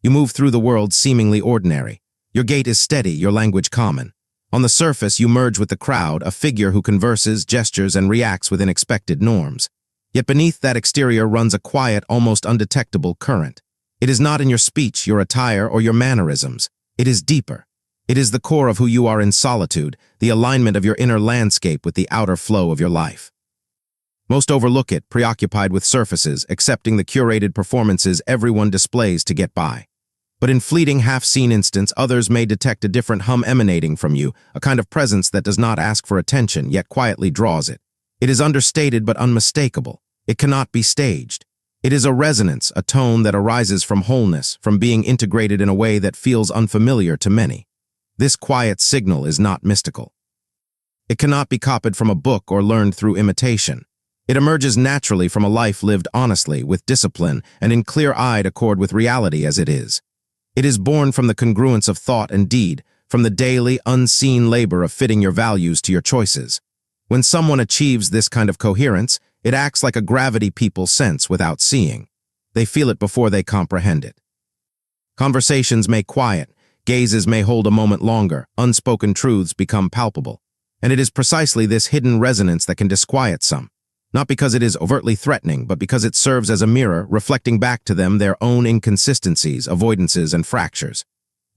You move through the world seemingly ordinary. Your gait is steady, your language common. On the surface, you merge with the crowd, a figure who converses, gestures, and reacts within expected norms. Yet beneath that exterior runs a quiet, almost undetectable current. It is not in your speech, your attire, or your mannerisms. It is deeper. It is the core of who you are in solitude, the alignment of your inner landscape with the outer flow of your life. Most overlook it, preoccupied with surfaces, accepting the curated performances everyone displays to get by. But in fleeting, half-seen instants, others may detect a different hum emanating from you, a kind of presence that does not ask for attention, yet quietly draws it. It is understated but unmistakable. It cannot be staged. It is a resonance, a tone that arises from wholeness, from being integrated in a way that feels unfamiliar to many. This quiet signal is not mystical. It cannot be copied from a book or learned through imitation. It emerges naturally from a life lived honestly, with discipline, and in clear-eyed accord with reality as it is. It is born from the congruence of thought and deed, from the daily, unseen labor of fitting your values to your choices. When someone achieves this kind of coherence, it acts like a gravity people sense without seeing. They feel it before they comprehend it. Conversations may quiet, gazes may hold a moment longer, unspoken truths become palpable. And it is precisely this hidden resonance that can disquiet some. Not because it is overtly threatening, but because it serves as a mirror, reflecting back to them their own inconsistencies, avoidances, and fractures.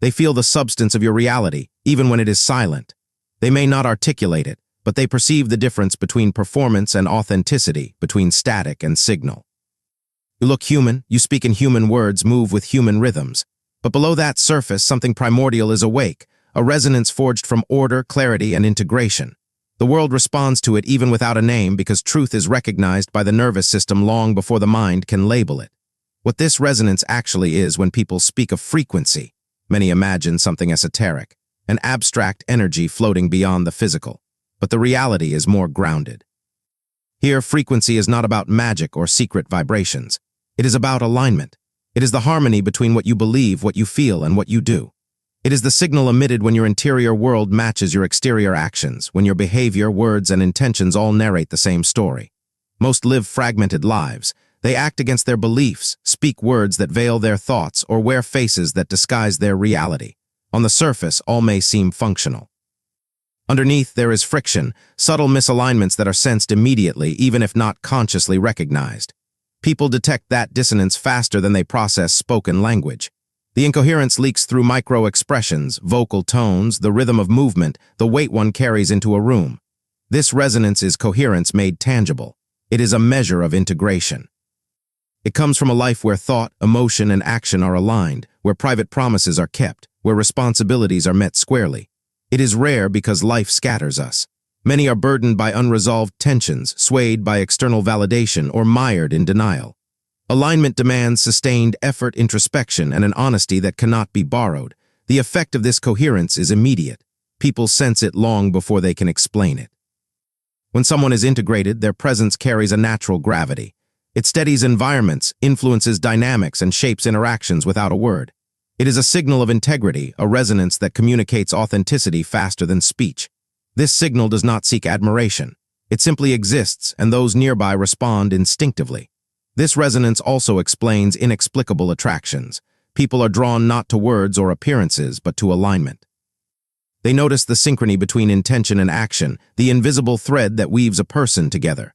They feel the substance of your reality, even when it is silent. They may not articulate it, but they perceive the difference between performance and authenticity, between static and signal. You look human, you speak in human words, move with human rhythms. But below that surface, something primordial is awake, a resonance forged from order, clarity, and integration. The world responds to it even without a name because truth is recognized by the nervous system long before the mind can label it. What this resonance actually is when people speak of frequency, many imagine something esoteric, an abstract energy floating beyond the physical. But the reality is more grounded. Here, frequency is not about magic or secret vibrations. It is about alignment. It is the harmony between what you believe, what you feel, and what you do. It is the signal emitted when your interior world matches your exterior actions, when your behavior, words, and intentions all narrate the same story. Most live fragmented lives. They act against their beliefs, speak words that veil their thoughts, or wear faces that disguise their reality. On the surface, all may seem functional. Underneath, there is friction, subtle misalignments that are sensed immediately, even if not consciously recognized. People detect that dissonance faster than they process spoken language. The incoherence leaks through micro-expressions, vocal tones, the rhythm of movement, the weight one carries into a room. This resonance is coherence made tangible. It is a measure of integration. It comes from a life where thought, emotion, and action are aligned, where private promises are kept, where responsibilities are met squarely. It is rare because life scatters us. Many are burdened by unresolved tensions, swayed by external validation, or mired in denial. Alignment demands sustained effort, introspection, and an honesty that cannot be borrowed. The effect of this coherence is immediate. People sense it long before they can explain it. When someone is integrated, their presence carries a natural gravity. It steadies environments, influences dynamics, and shapes interactions without a word. It is a signal of integrity, a resonance that communicates authenticity faster than speech. This signal does not seek admiration. It simply exists, and those nearby respond instinctively. This resonance also explains inexplicable attractions. People are drawn not to words or appearances, but to alignment. They notice the synchrony between intention and action, the invisible thread that weaves a person together.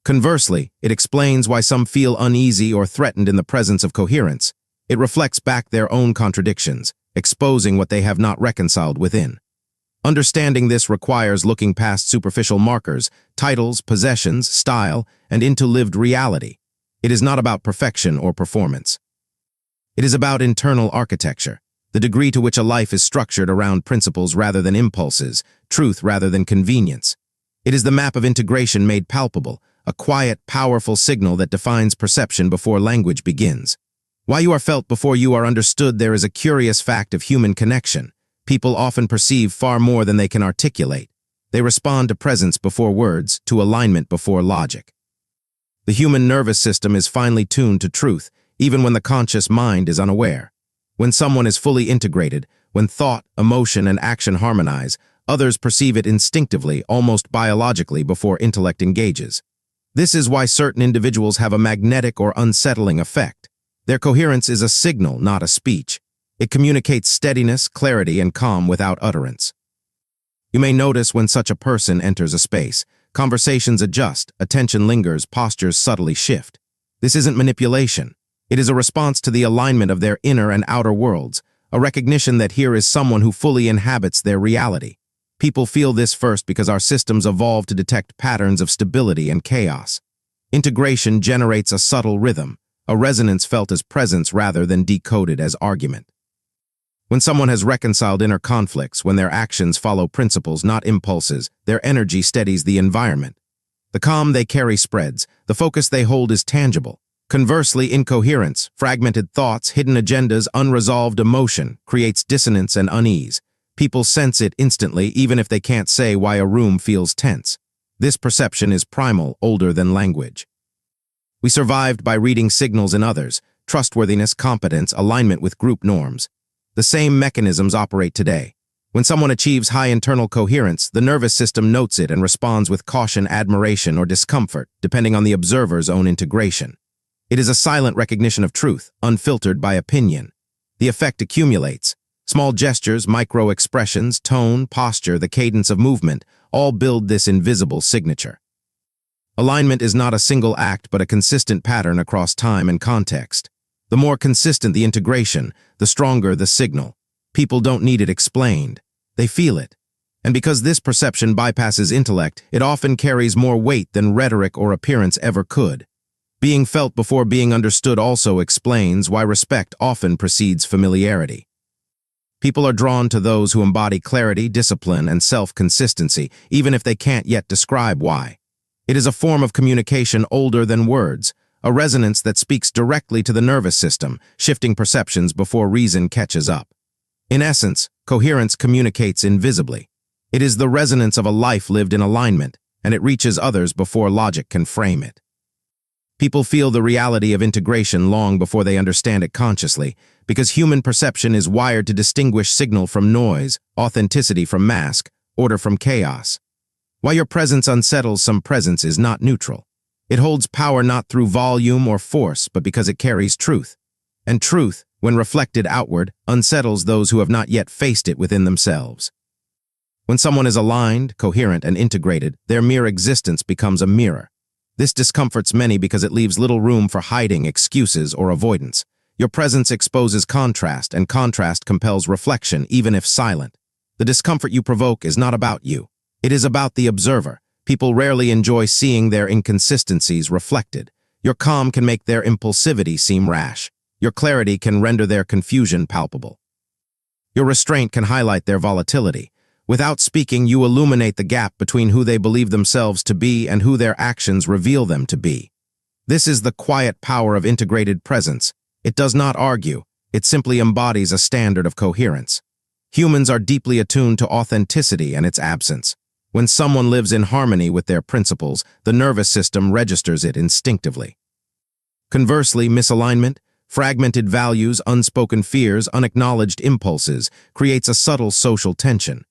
Conversely, it explains why some feel uneasy or threatened in the presence of coherence. It reflects back their own contradictions, exposing what they have not reconciled within. Understanding this requires looking past superficial markers, titles, possessions, style, and into lived reality. It is not about perfection or performance. It is about internal architecture, the degree to which a life is structured around principles rather than impulses, truth rather than convenience. It is the map of integration made palpable, a quiet, powerful signal that defines perception before language begins. Why you are felt before you are understood, there is a curious fact of human connection. People often perceive far more than they can articulate. They respond to presence before words, to alignment before logic. The human nervous system is finely tuned to truth, even when the conscious mind is unaware. When someone is fully integrated, when thought, emotion, and action harmonize, others perceive it instinctively, almost biologically, before intellect engages. This is why certain individuals have a magnetic or unsettling effect. Their coherence is a signal, not a speech. It communicates steadiness, clarity, and calm without utterance. You may notice when such a person enters a space. Conversations adjust, attention lingers, postures subtly shift. This isn't manipulation. It is a response to the alignment of their inner and outer worlds, a recognition that here is someone who fully inhabits their reality. People feel this first because our systems evolved to detect patterns of stability and chaos. Integration generates a subtle rhythm, a resonance felt as presence rather than decoded as argument. When someone has reconciled inner conflicts, when their actions follow principles, not impulses, their energy steadies the environment. The calm they carry spreads, the focus they hold is tangible. Conversely, incoherence, fragmented thoughts, hidden agendas, unresolved emotion creates dissonance and unease. People sense it instantly, even if they can't say why a room feels tense. This perception is primal, older than language. We survived by reading signals in others, trustworthiness, competence, alignment with group norms. The same mechanisms operate today. When someone achieves high internal coherence, the nervous system notes it and responds with caution, admiration, or discomfort, depending on the observer's own integration. It is a silent recognition of truth, unfiltered by opinion. The effect accumulates. Small gestures, micro-expressions, tone, posture, the cadence of movement, all build this invisible signature. Alignment is not a single act, but a consistent pattern across time and context. The more consistent the integration, the stronger the signal. People don't need it explained. They feel it. And because this perception bypasses intellect, it often carries more weight than rhetoric or appearance ever could. Being felt before being understood also explains why respect often precedes familiarity. People are drawn to those who embody clarity, discipline, and self-consistency, even if they can't yet describe why. It is a form of communication older than words, a resonance that speaks directly to the nervous system, shifting perceptions before reason catches up. In essence, coherence communicates invisibly. It is the resonance of a life lived in alignment, and it reaches others before logic can frame it. People feel the reality of integration long before they understand it consciously, because human perception is wired to distinguish signal from noise, authenticity from mask, order from chaos. While your presence unsettles, some presence is not neutral. It holds power not through volume or force, but because it carries truth. And truth, when reflected outward, unsettles those who have not yet faced it within themselves. When someone is aligned, coherent, and integrated, their mere existence becomes a mirror. This discomforts many because it leaves little room for hiding, excuses, or avoidance. Your presence exposes contrast, and contrast compels reflection, even if silent. The discomfort you provoke is not about you. It is about the observer. People rarely enjoy seeing their inconsistencies reflected. Your calm can make their impulsivity seem rash. Your clarity can render their confusion palpable. Your restraint can highlight their volatility. Without speaking, you illuminate the gap between who they believe themselves to be and who their actions reveal them to be. This is the quiet power of integrated presence. It does not argue. It simply embodies a standard of coherence. Humans are deeply attuned to authenticity and its absence. When someone lives in harmony with their principles, the nervous system registers it instinctively. Conversely, misalignment, fragmented values, unspoken fears, unacknowledged impulses creates a subtle social tension.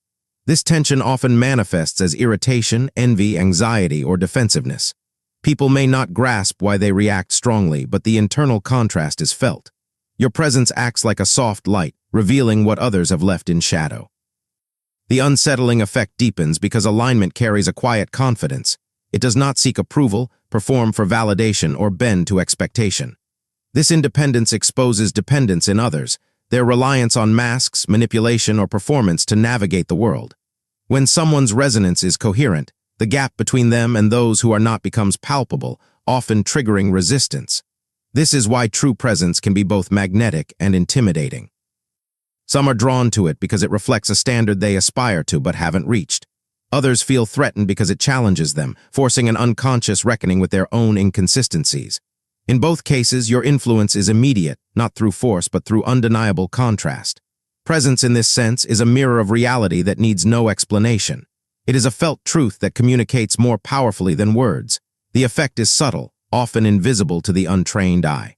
This tension often manifests as irritation, envy, anxiety, or defensiveness. People may not grasp why they react strongly, but the internal contrast is felt. Your presence acts like a soft light, revealing what others have left in shadow. The unsettling effect deepens because alignment carries a quiet confidence. It does not seek approval, perform for validation, or bend to expectation. This independence exposes dependence in others, their reliance on masks, manipulation, or performance to navigate the world. When someone's resonance is coherent, the gap between them and those who are not becomes palpable, often triggering resistance. This is why true presence can be both magnetic and intimidating. Some are drawn to it because it reflects a standard they aspire to but haven't reached. Others feel threatened because it challenges them, forcing an unconscious reckoning with their own inconsistencies. In both cases, your influence is immediate, not through force but through undeniable contrast. Presence in this sense is a mirror of reality that needs no explanation. It is a felt truth that communicates more powerfully than words. The effect is subtle, often invisible to the untrained eye.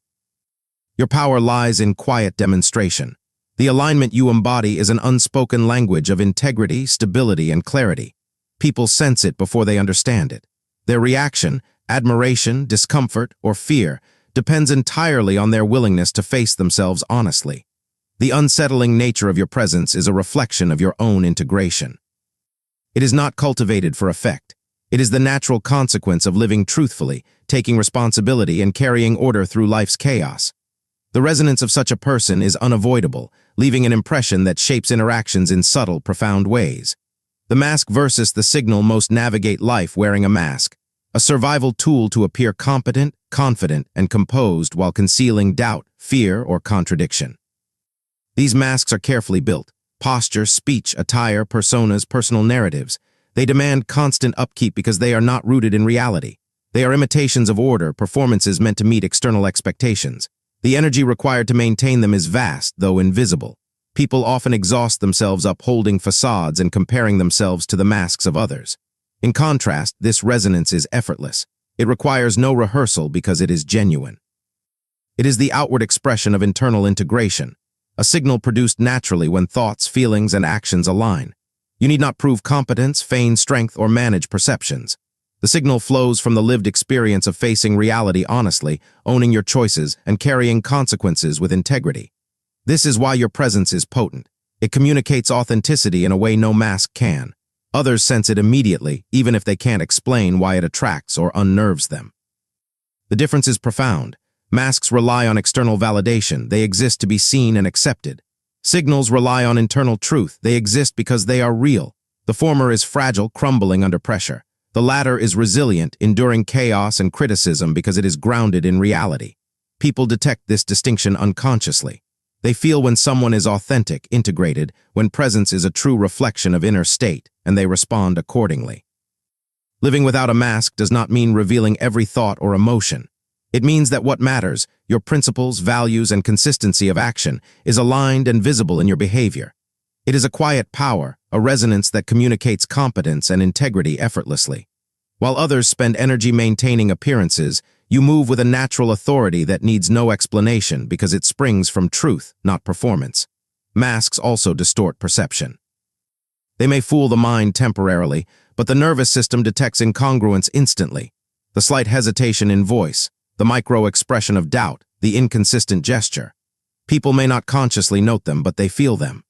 Your power lies in quiet demonstration. The alignment you embody is an unspoken language of integrity, stability, and clarity. People sense it before they understand it. Their reaction, admiration, discomfort, or fear, depends entirely on their willingness to face themselves honestly. The unsettling nature of your presence is a reflection of your own integration. It is not cultivated for effect. It is the natural consequence of living truthfully, taking responsibility, and carrying order through life's chaos. The resonance of such a person is unavoidable, leaving an impression that shapes interactions in subtle, profound ways. The mask versus the signal. Most navigate life wearing a mask, a survival tool to appear competent, confident, and composed while concealing doubt, fear, or contradiction. These masks are carefully built. Posture, speech, attire, personas, personal narratives. They demand constant upkeep because they are not rooted in reality. They are imitations of order, performances meant to meet external expectations. The energy required to maintain them is vast, though invisible. People often exhaust themselves upholding facades and comparing themselves to the masks of others. In contrast, this resonance is effortless. It requires no rehearsal because it is genuine. It is the outward expression of internal integration, a signal produced naturally when thoughts, feelings, and actions align. You need not prove competence, feign strength, or manage perceptions. The signal flows from the lived experience of facing reality honestly, owning your choices, and carrying consequences with integrity. This is why your presence is potent. It communicates authenticity in a way no mask can. Others sense it immediately, even if they can't explain why it attracts or unnerves them. The difference is profound. Masks rely on external validation. They exist to be seen and accepted. Signals rely on internal truth. They exist because they are real. The former is fragile, crumbling under pressure. The latter is resilient, enduring chaos and criticism because it is grounded in reality. People detect this distinction unconsciously. They feel when someone is authentic, integrated, when presence is a true reflection of inner state, and they respond accordingly. Living without a mask does not mean revealing every thought or emotion. It means that what matters, your principles, values, and consistency of action, is aligned and visible in your behavior. It is a quiet power, a resonance that communicates competence and integrity effortlessly. While others spend energy maintaining appearances, you move with a natural authority that needs no explanation because it springs from truth, not performance. Masks also distort perception. They may fool the mind temporarily, but the nervous system detects incongruence instantly. The slight hesitation in voice, the micro-expression of doubt, the inconsistent gesture. People may not consciously note them, but they feel them.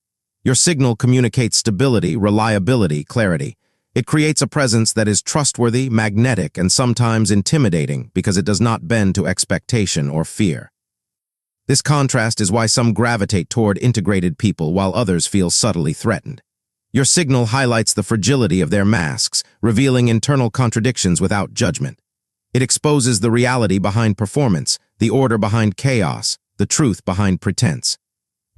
Your signal communicates stability, reliability, clarity. It creates a presence that is trustworthy, magnetic, and sometimes intimidating because it does not bend to expectation or fear. This contrast is why some gravitate toward integrated people while others feel subtly threatened. Your signal highlights the fragility of their masks, revealing internal contradictions without judgment. It exposes the reality behind performance, the order behind chaos, the truth behind pretense.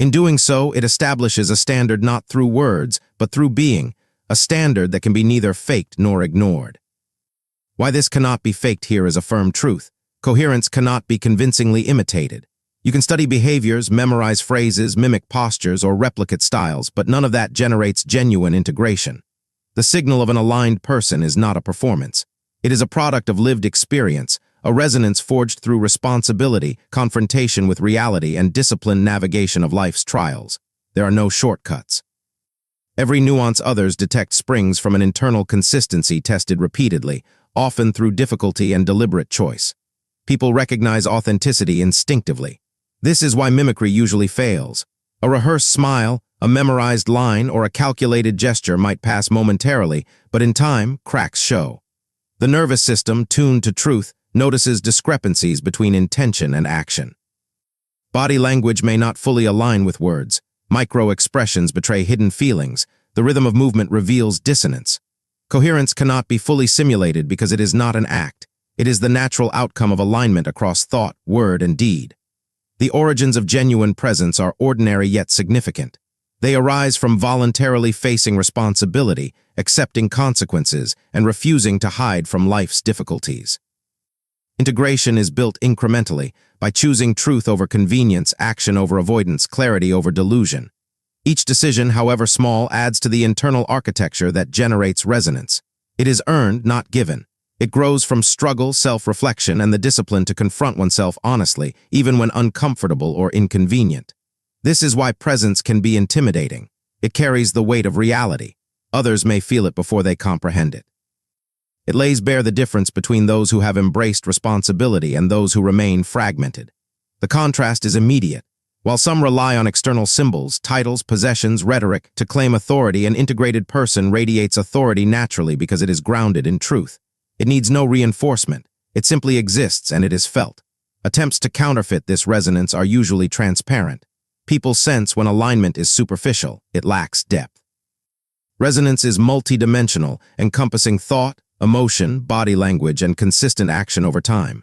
In doing so, it establishes a standard not through words, but through being, a standard that can be neither faked nor ignored. Why this cannot be faked here is a firm truth. Coherence cannot be convincingly imitated. You can study behaviors, memorize phrases, mimic postures, or replicate styles, but none of that generates genuine integration. The signal of an aligned person is not a performance. It is a product of lived experience, a resonance forged through responsibility, confrontation with reality, and disciplined navigation of life's trials. There are no shortcuts. Every nuance others detect springs from an internal consistency tested repeatedly, often through difficulty and deliberate choice. People recognize authenticity instinctively. This is why mimicry usually fails. A rehearsed smile, a memorized line, or a calculated gesture might pass momentarily, but in time, cracks show. The nervous system, tuned to truth, notices discrepancies between intention and action. Body language may not fully align with words. Micro-expressions betray hidden feelings. The rhythm of movement reveals dissonance. Coherence cannot be fully simulated because it is not an act. It is the natural outcome of alignment across thought, word, and deed. The origins of genuine presence are ordinary yet significant. They arise from voluntarily facing responsibility, accepting consequences, and refusing to hide from life's difficulties. Integration is built incrementally by choosing truth over convenience, action over avoidance, clarity over delusion. Each decision, however small, adds to the internal architecture that generates resonance. It is earned, not given. It grows from struggle, self-reflection, and the discipline to confront oneself honestly, even when uncomfortable or inconvenient. This is why presence can be intimidating. It carries the weight of reality. Others may feel it before they comprehend it. It lays bare the difference between those who have embraced responsibility and those who remain fragmented. The contrast is immediate. While some rely on external symbols, titles, possessions, rhetoric to claim authority, an integrated person radiates authority naturally because it is grounded in truth. It needs no reinforcement. It simply exists and it is felt. Attempts to counterfeit this resonance are usually transparent. People sense when alignment is superficial, it lacks depth. Resonance is multidimensional, encompassing thought, emotion, body language, and consistent action over time.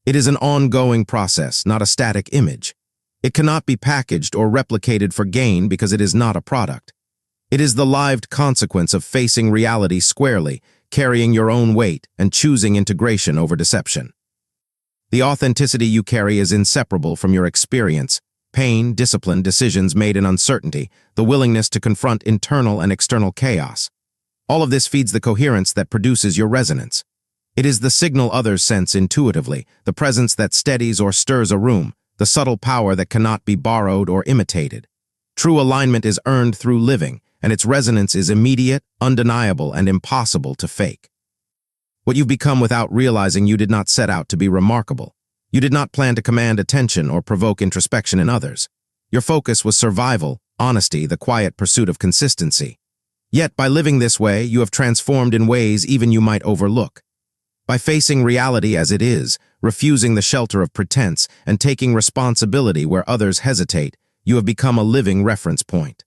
It is an ongoing process, not a static image. It cannot be packaged or replicated for gain because it is not a product. It is the lived consequence of facing reality squarely, carrying your own weight, and choosing integration over deception. The authenticity you carry is inseparable from your experience, pain, discipline, decisions made in uncertainty, the willingness to confront internal and external chaos. All of this feeds the coherence that produces your resonance. It is the signal others sense intuitively, the presence that steadies or stirs a room, the subtle power that cannot be borrowed or imitated. True alignment is earned through living, and its resonance is immediate, undeniable, and impossible to fake. What you've become without realizing you did not set out to be remarkable. You did not plan to command attention or provoke introspection in others. Your focus was survival, honesty, the quiet pursuit of consistency. Yet, by living this way, you have transformed in ways even you might overlook. By facing reality as it is, refusing the shelter of pretense, and taking responsibility where others hesitate, you have become a living reference point.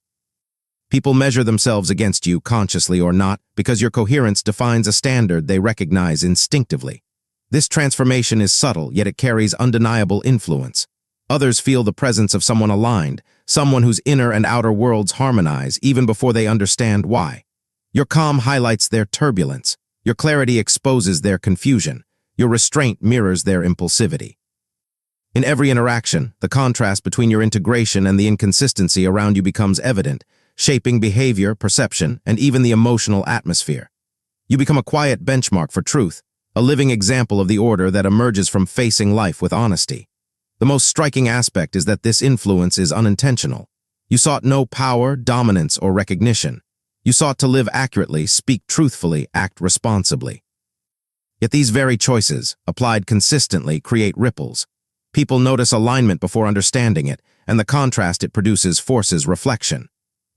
People measure themselves against you, consciously or not, because your coherence defines a standard they recognize instinctively. This transformation is subtle, yet it carries undeniable influence. Others feel the presence of someone aligned, someone whose inner and outer worlds harmonize even before they understand why. Your calm highlights their turbulence. Your clarity exposes their confusion. Your restraint mirrors their impulsivity. In every interaction, the contrast between your integration and the inconsistency around you becomes evident, shaping behavior, perception, and even the emotional atmosphere. You become a quiet benchmark for truth, a living example of the order that emerges from facing life with honesty. The most striking aspect is that this influence is unintentional. You sought no power, dominance, or recognition. You sought to live accurately, speak truthfully, act responsibly. Yet these very choices, applied consistently, create ripples. People notice alignment before understanding it, and the contrast it produces forces reflection.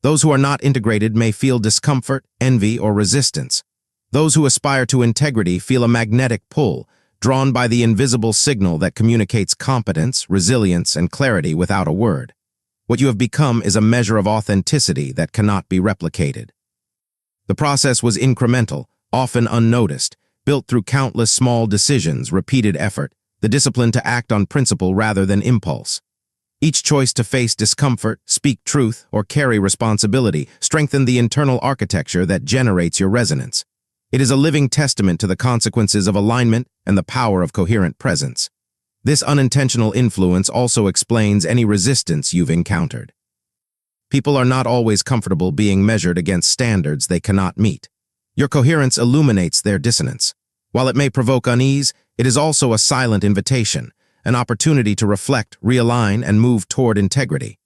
Those who are not integrated may feel discomfort, envy, or resistance. Those who aspire to integrity feel a magnetic pull, drawn by the invisible signal that communicates competence, resilience, and clarity without a word. What you have become is a measure of authenticity that cannot be replicated. The process was incremental, often unnoticed, built through countless small decisions, repeated effort, the discipline to act on principle rather than impulse. Each choice to face discomfort, speak truth, or carry responsibility strengthened the internal architecture that generates your resonance. It is a living testament to the consequences of alignment and the power of coherent presence. This unintentional influence also explains any resistance you've encountered. People are not always comfortable being measured against standards they cannot meet. Your coherence illuminates their dissonance. While it may provoke unease, it is also a silent invitation, an opportunity to reflect, realign, and move toward integrity.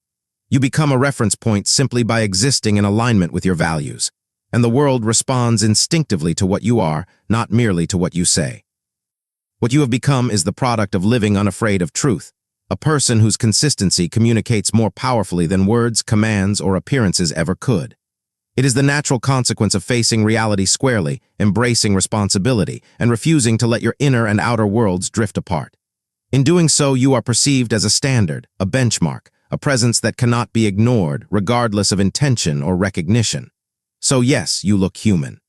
You become a reference point simply by existing in alignment with your values, and the world responds instinctively to what you are, not merely to what you say. What you have become is the product of living unafraid of truth, a person whose consistency communicates more powerfully than words, commands, or appearances ever could. It is the natural consequence of facing reality squarely, embracing responsibility, and refusing to let your inner and outer worlds drift apart. In doing so, you are perceived as a standard, a benchmark, a presence that cannot be ignored, regardless of intention or recognition. So yes, you look human.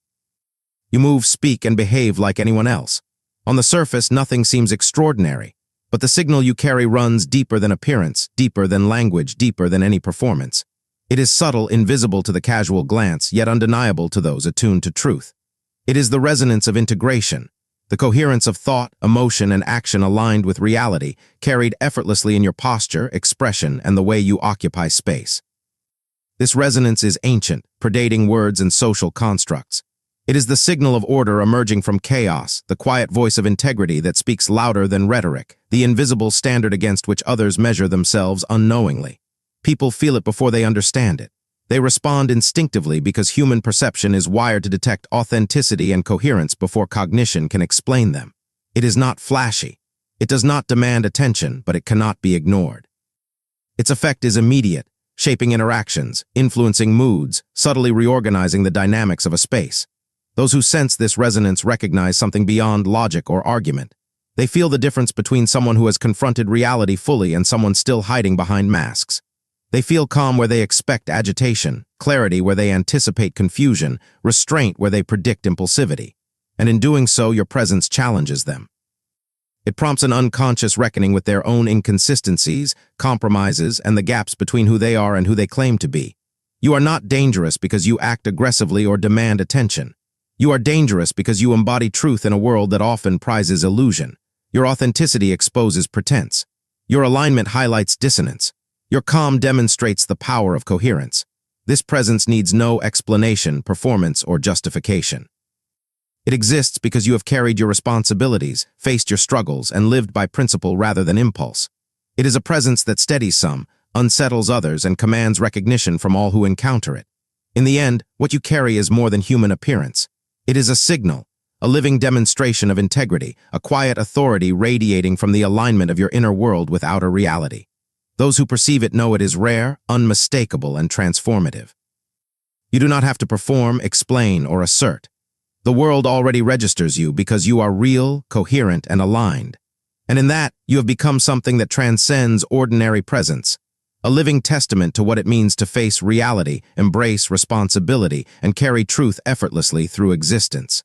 You move, speak, and behave like anyone else. On the surface, nothing seems extraordinary, but the signal you carry runs deeper than appearance, deeper than language, deeper than any performance. It is subtle, invisible to the casual glance, yet undeniable to those attuned to truth. It is the resonance of integration, the coherence of thought, emotion, and action aligned with reality, carried effortlessly in your posture, expression, and the way you occupy space. This resonance is ancient, predating words and social constructs. It is the signal of order emerging from chaos, the quiet voice of integrity that speaks louder than rhetoric, the invisible standard against which others measure themselves unknowingly. People feel it before they understand it. They respond instinctively because human perception is wired to detect authenticity and coherence before cognition can explain them. It is not flashy. It does not demand attention, but it cannot be ignored. Its effect is immediate, shaping interactions, influencing moods, subtly reorganizing the dynamics of a space. Those who sense this resonance recognize something beyond logic or argument. They feel the difference between someone who has confronted reality fully and someone still hiding behind masks. They feel calm where they expect agitation, clarity where they anticipate confusion, restraint where they predict impulsivity. And in doing so, your presence challenges them. It prompts an unconscious reckoning with their own inconsistencies, compromises, and the gaps between who they are and who they claim to be. You are not dangerous because you act aggressively or demand attention. You are dangerous because you embody truth in a world that often prizes illusion. Your authenticity exposes pretense. Your alignment highlights dissonance. Your calm demonstrates the power of coherence. This presence needs no explanation, performance, or justification. It exists because you have carried your responsibilities, faced your struggles, and lived by principle rather than impulse. It is a presence that steadies some, unsettles others, and commands recognition from all who encounter it. In the end, what you carry is more than human appearance. It is a signal, a living demonstration of integrity, a quiet authority radiating from the alignment of your inner world with outer reality. Those who perceive it know it is rare, unmistakable, and transformative. You do not have to perform, explain, or assert. The world already registers you because you are real, coherent, and aligned. And in that, you have become something that transcends ordinary presence, a living testament to what it means to face reality, embrace responsibility, and carry truth effortlessly through existence.